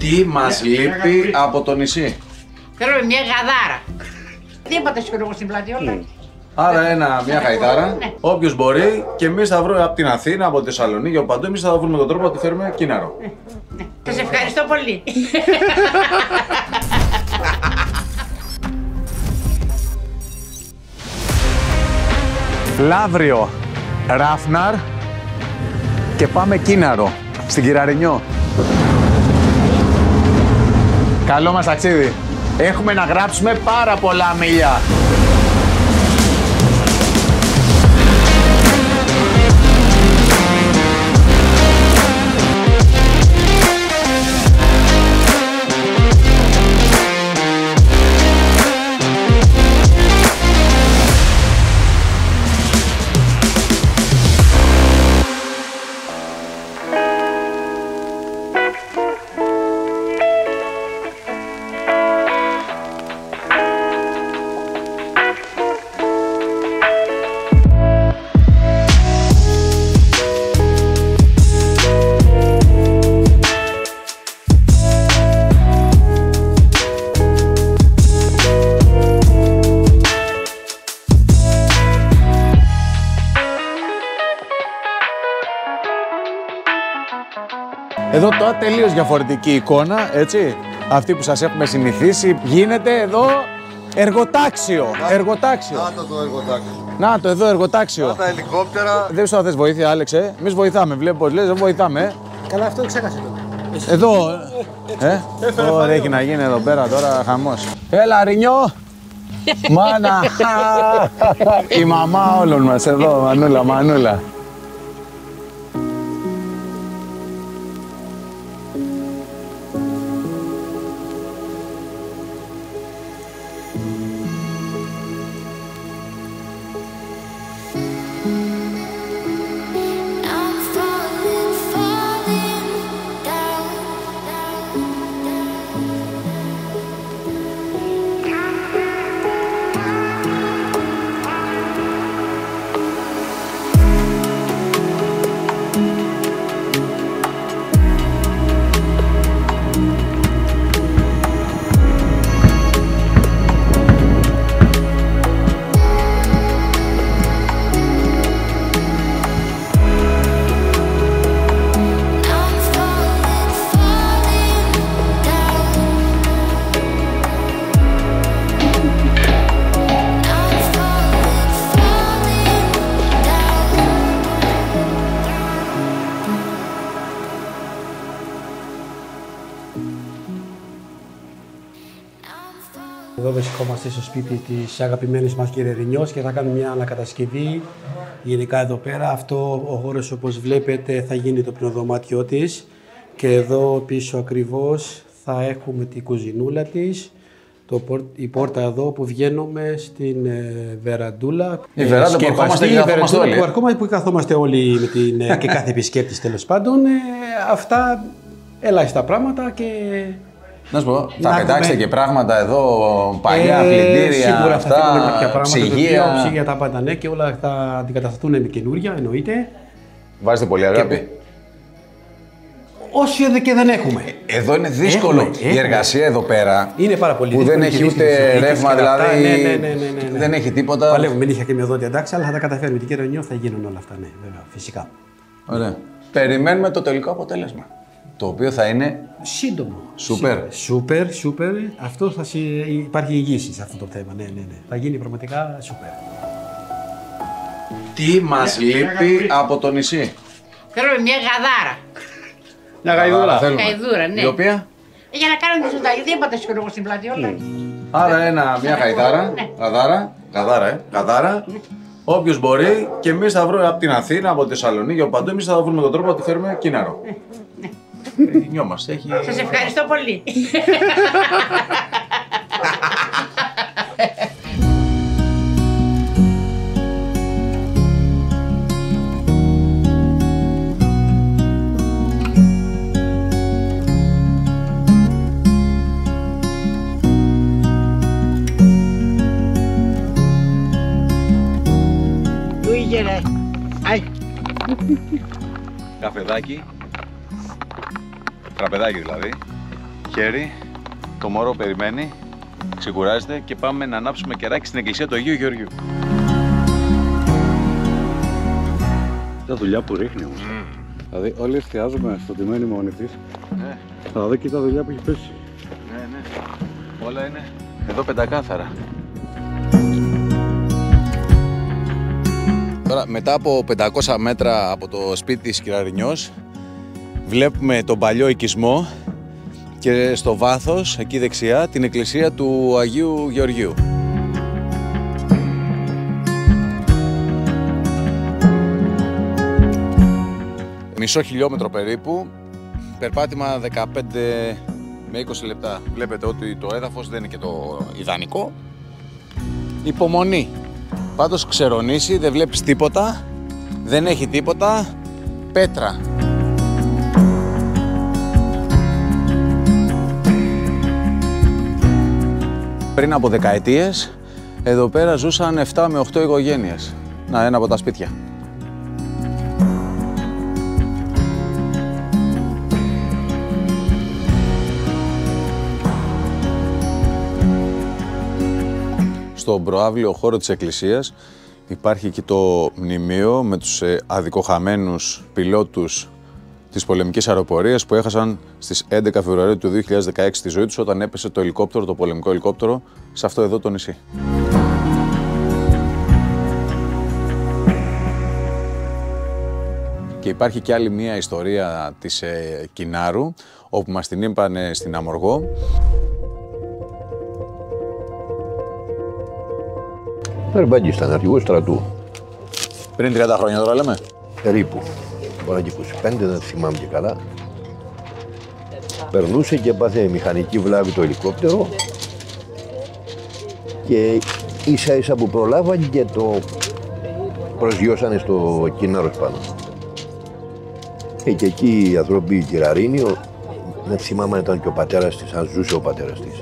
Τι μας λείπει από το νησί? Θέλουμε μια γαδάρα. Τίποτα σκορεύω στην πλάτη, όλα. Άρα μια χαϊδάρα. Όποιος μπορεί, και εμείς θα βρούμε από την Αθήνα, από τη Θεσσαλονίκη, από παντού. Εμείς θα βρούμε τον τρόπο να του φέρουμε κίναρο. Σας ευχαριστώ πολύ. Λαύριο, Ράφναρ και πάμε Κίναρο, στην Κυραρινιό. Καλό μας ταξίδι. Έχουμε να γράψουμε πάρα πολλά μίλια. Εδώ τώρα τελείως διαφορετική εικόνα, έτσι. Αυτή που σας έχουμε συνηθίσει. Γίνεται εδώ εργοτάξιο. Εργοτάξιο. Να το εργοτάξιο. Να το εδώ εργοτάξιο. Να τα ελικόπτερα. Δεν σου θες βοήθεια, Άλεξε. Εμείς βοηθάμε. Βλέπω πως λες, δεν βοηθάμε. Καλά, αυτό ξέχασε τώρα. Εδώ. Ωραία, έχει να γίνει εδώ πέρα τώρα χαμός. Έλα, Ρινιό. Μάνα. Η μαμά όλων μας εδώ, Μανούλα, Μανούλα. Εδώ βρισκόμαστε στο σπίτι της αγαπημένης μας Κυραρινιός και θα κάνουμε μια ανακατασκευή. Γενικά εδώ πέρα, αυτό ο χώρος όπως βλέπετε θα γίνει το πνεοδωμάτιό της και εδώ πίσω ακριβώς θα έχουμε την κουζινούλα της, η πόρτα εδώ που βγαίνουμε στην βεραντούλα. Η βεράντα που ερχόμαστε και καθόμαστε όλοι. Που καθόμαστε όλοι με την, και κάθε επισκέπτης τέλος πάντων. Αυτά ελάχιστα πράγματα και... Να σου πω, θα πετάξετε και πράγματα εδώ, παλιά πλυντήρια, σίγουρα αυτά, θα φύγουν κάποια πράγματα, ψυγεία. Ψυγεία τα πάντα, ναι, και όλα θα αντικατασταθούν με καινούρια, εννοείται. Βάζετε πολύ αγάπη. Όσοι και δεν έχουμε. Εδώ είναι δύσκολο η εργασία εδώ πέρα. Είναι πάρα πολύ που δεν έχει ούτε ρεύμα, δηλαδή ναι. δεν έχει τίποτα. Παλεύουμε, μην είχε και μειοδότη, εντάξει, αλλά θα τα καταφέρουμε. Την Κυραρινιό θα γίνουν όλα αυτά, ναι, βέβαια, φυσικά. Ωραία. Περιμένουμε το τελικό αποτέλεσμα. Το οποίο θα είναι σύντομο. Σούπερ. Αυτό υπάρχει ηγήση σε αυτό το θέμα. Ναι. Θα γίνει πραγματικά σούπερ. Τι μας λείπει από το νησί? Θέλουμε μια γαδάρα. Μια γαϊδούρα. Γαϊδούρα, ναι. Η οποία? Για να κάνουμε τη ζωντανή, τίποτα σκορεύω στην πλάτη, όλα. Άρα μια χαϊδάρα. Γαδάρα. Όποιος μπορεί, και εμείς θα βρούμε από την Αθήνα, από τη Θεσσαλονίκη, από παντού. Εμείς θα βρούμε τον τρόπο να του φέρουμε κίναρο. Σας ευχαριστώ πολύ. Πού είχε ρε? Καφεδάκι. Τραπεδάκι δηλαδή. χέρι, το μωρό περιμένει, ξεκουράζεται και πάμε να ανάψουμε κεράκι στην εκκλησία του Αγίου Γεωργίου. Τα δουλειά που ρίχνει όμως. Δηλαδή όλοι εστιάζουμε στο τιμένη μόνη της. Ναι. Αλλά εδώ και τα δουλειά που έχει πέσει. Ναι, ναι. Όλα είναι εδώ πεντακάθαρα. Τώρα, μετά από 500 μέτρα από το σπίτι της Κυραρινιός, βλέπουμε τον παλιό οικισμό και στο βάθος, εκεί δεξιά, την εκκλησία του Αγίου Γεωργίου. Μισό χιλιόμετρο περίπου, περπάτημα 15 με 20 λεπτά. Βλέπετε ότι το έδαφος δεν είναι και το ιδανικό. Υπομονή. Πάντως ξερονήσει, δεν βλέπεις τίποτα, δεν έχει τίποτα, πέτρα. Πριν από δεκαετίες, εδώ πέρα ζούσαν 7 με 8 οικογένειες. Να, ένα από τα σπίτια. Στον προαύλιο χώρο της εκκλησίας υπάρχει και το μνημείο με τους αδικοχαμένους πιλότους της πολεμικής αεροπορίας που έχασαν στις 11 Φεβρουαρίου του 2016 τη ζωή τους όταν έπεσε το ελικόπτερο, το πολεμικό ελικόπτερο, σε αυτό εδώ το νησί. Και υπάρχει και άλλη μία ιστορία της Κινάρου, όπου μας την είπανε στην Αμοργό. Περμπάντης ήταν αρχηγός στρατού. Πριν 30 χρόνια τώρα λέμε. Περίπου. Μπορεί να και 25, δεν θυμάμαι και καλά. Περνούσε και πάθε μηχανική βλάβη το ελικόπτερο και ίσα ίσα που προλάβαν και το προσγειώσανε στο Κινάρος πάνω. Και εκεί οι άνθρωποι, η Κυραρίνη, δεν θυμάμαι αν ήταν και ο πατέρας της, αν ζούσε ο πατέρας της.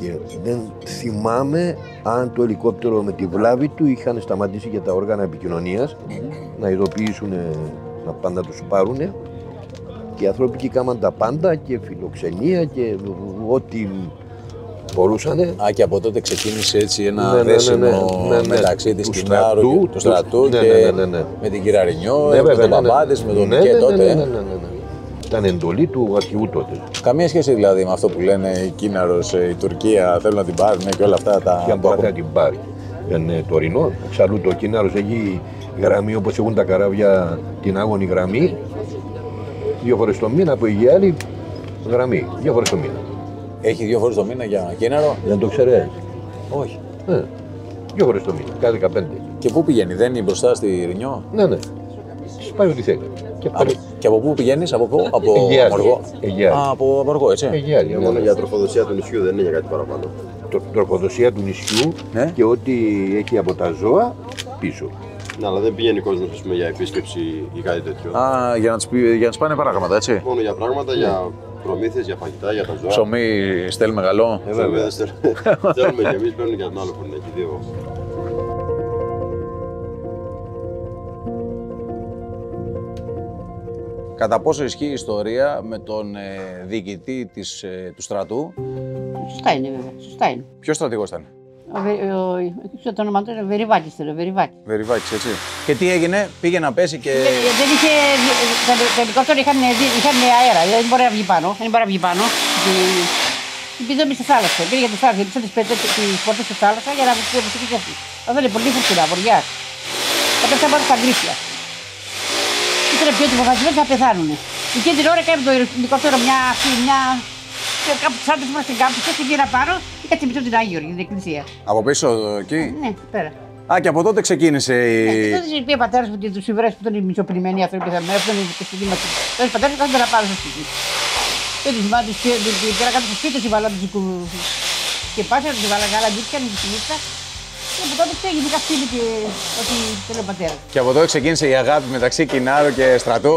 Και δεν θυμάμαι αν το ελικόπτερο με τη βλάβη του είχαν σταματήσει για τα όργανα επικοινωνίας να ειδοποιήσουν, να πάνε να τους πάρουν. Και οι άνθρωποι εκεί κάμαν τα πάντα και φιλοξενία και ό,τι μπορούσανε. Α, και από τότε ξεκίνησε έτσι ένα δέσιμο μεταξύ της Κινάρου, του στρατού και με την Κυραρινιό, με τον παπά της, με τον Μικέ τότε. Ναι. Ήταν εντολή του αρχηγού τότε. Καμία σχέση δηλαδή με αυτό που λένε η Κίναρος, η Τουρκία, θέλουν να την πάρουν και όλα αυτά τα... Και αν μπορεί να την πάρει. Είναι τωρινό, εξαλλού το Κίναρος έχει γραμμή όπως έχουν τα καράβια την άγωνη γραμμή. 2 φορές το μήνα που η άλλη γραμμή, 2 φορές το μήνα. Έχει 2 φορές το μήνα για Κίναρο. Δεν το ξέρεις. Όχι. 2 φορές το μήνα, κάθε 15. Και πού πηγαίνει, δεν είναι μπροστά στη Ρινιό. Ναι. Πάει ό,τι θέλει. Και από πού πηγαίνεις, από πού, από Αμοργό. Από Αμοργό, έτσι. Μόνο για τροφοδοσία του νησιού, δεν είναι για κάτι παραπάνω. Τροφοδοσία του νησιού και ό,τι έχει από τα ζώα πίσω. Ναι, αλλά δεν πηγαίνει κόσμος για επίσκεψη ή κάτι τέτοιο. Α, για να τους πάνε πράγματα, έτσι. Μόνο για πράγματα, για προμήθειες, για φαγητά, για τα ζώα. Ψωμί στέλνουμε καλό. Βέβαια, δεν στέλνουμε και εμείς, παίρνουν για τον άλλο φουρνί, εκεί 2. Κατά πόσο ισχύει η ιστορία με τον διοικητή του στρατού. Σωστά είναι βέβαια, σωστά είναι. Ποιος στρατηγός ήταν? Το όνομα του είναι Βεριβάκης. Βεριβάκης, έτσι. Και τι έγινε, πήγε να πέσει και... Δεν είχε, το ελικόπτερο είχαν αέρα, δεν μπορεί να βγει πάνω, Επειδή μπήκε στη θάλασσα, πήγε για τη θάλασσα, έπισε τις πόρτες στη θάλασσα για να βγει και αυτή. Αυτό είναι πολύ φουρτούνα, βοριάς. Θα πέφτουν πάνω στα γκρίσια. Ήτανε πιο τυποφασισμένοι θα πεθάνουνε. Εκείνη την ώρα έκανε το ελικόπτερο κάπου 40 φορές στην κάμπτουσα και πήγαινα πάνω και κάτσε πίσω την Άγιο Γεωργίου, την εκκλησία. Από πίσω εκεί? Ναι, πέρα. Α, και από τότε ξεκίνησε η... Τότε είπε ο πατέρας μου ότι τους Ιβραίους που ήταν οι μισοπλημμένοι άνθρωποι πεθαμένοι, αυτό είναι και στη Δήμα του. Τότε ο πατέρας κάθονται να πάρουν στο σπίτι. Και τους πήρα κάτω στο σπίτι, τους βάλα τους και πάσανε, τους βάλα γάλα μπίτσια, τους νύχτα. Και από τότε έγινε καυτήλη και ό,τι θέλει ο πατέρας. Και από τότε ξεκίνησε η αγάπη μεταξύ Κινάρου και στρατού.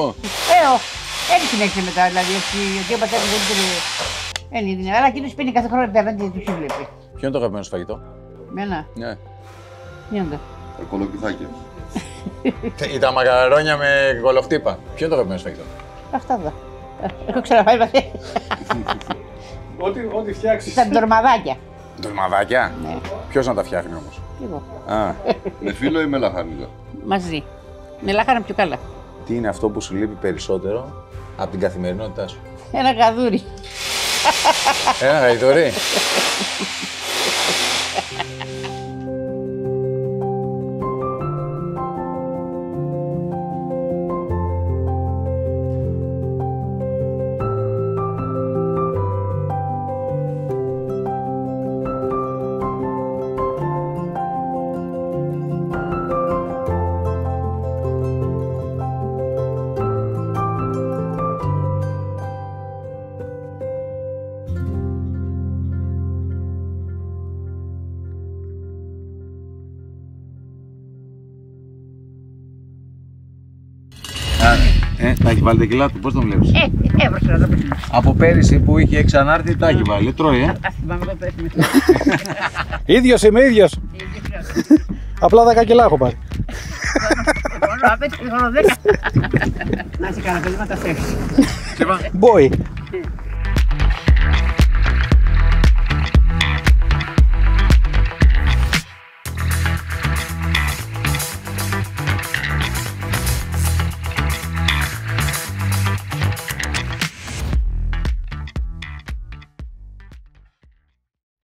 Έτσι συνέχισε μετά, δηλαδή, ότι ο πατέρας δεν ήταν. Αλλά εκείνος παίρνει κάθε χρόνο πέραν και τους έβλεπε. Ποιο είναι το αγαπημένο σου φαγητό? Μένα. Ναι. Μιόντα. Τα κολοκυθάκια. Ή τα μακαρόνια με κολοχτύπα. Ποιο είναι το αγαπημένο σου φαγητό? Αυτά εδώ. Έχω ξαναφάει μαζί. Ό,τι φτιάξεις. Τα ντορμαδάκια. Ντορμαδάκια. Ναι. Ποιος να τα φτιάχνει όμως? Εγώ. Α, Με φύλλο ή με λαχανικά? Μαζί. Με λάχανα πιο καλά. τι είναι αυτό που σου λείπει περισσότερο από την καθημερινότητά σου? Ένα γαδούρι. Ένα γαϊδουρί. Τα έχει βάλει τα κιλά του, πώς τον βλέπεις? Έβρωσε να το πει. Από πέρυσι που είχε ξανάρθει τα έχει βάλει, τρώει, Ας θυμάμαι το πέφτει. Ίδιος είμαι, ίδιος. Απλά 10 κιλά έχω πάρει. Μόνο 10. Να σε κάνω παιδί, μα τα φεύγει. Boy.